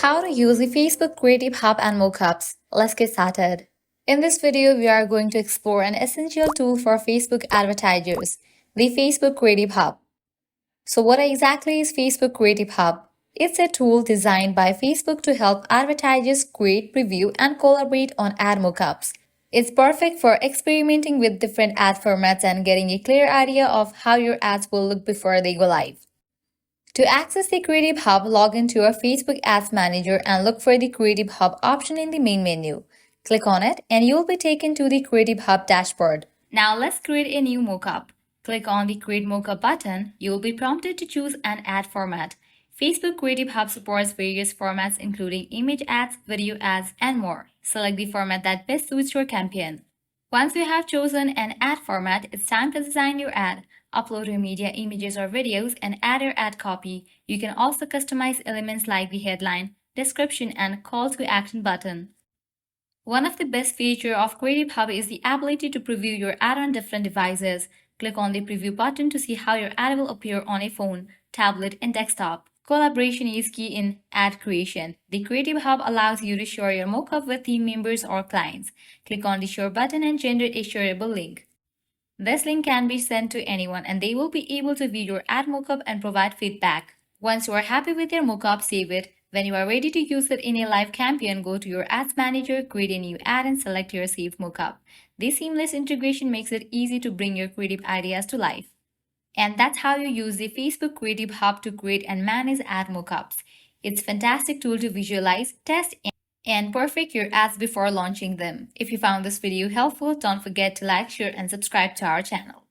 How to use the Facebook Creative Hub and Mockups. Let's get started. In this video, we are going to explore an essential tool for Facebook advertisers, the Facebook Creative Hub. So what exactly is Facebook Creative Hub? It's a tool designed by Facebook to help advertisers create, preview, and collaborate on ad mockups. It's perfect for experimenting with different ad formats and getting a clear idea of how your ads will look before they go live. To access the Creative Hub, log into your Facebook Ads Manager and look for the Creative Hub option in the main menu. Click on it and you'll be taken to the Creative Hub dashboard. Now let's create a new mockup. Click on the Create Mockup button. You will be prompted to choose an ad format. Facebook Creative Hub supports various formats including image ads, video ads, and more. Select the format that best suits your campaign. Once you have chosen an ad format, it's time to design your ad. Upload your media images or videos and add your ad copy. You can also customize elements like the headline, description, and call to action button. One of the best features of Creative Hub is the ability to preview your ad on different devices. Click on the preview button to see how your ad will appear on a phone, tablet, and desktop. Collaboration is key in ad creation. The Creative Hub allows you to share your mockup with team members or clients. Click on the Share button and generate a shareable link. This link can be sent to anyone and they will be able to view your ad mockup and provide feedback. Once you are happy with your mockup, save it. When you are ready to use it in a live campaign, go to your Ads Manager, create a new ad, and select your saved mockup. This seamless integration makes it easy to bring your creative ideas to life. And that's how you use the Facebook Creative Hub to create and manage ad mockups. It's a fantastic tool to visualize, test, and perfect your ads before launching them. If you found this video helpful, don't forget to like, share, and subscribe to our channel.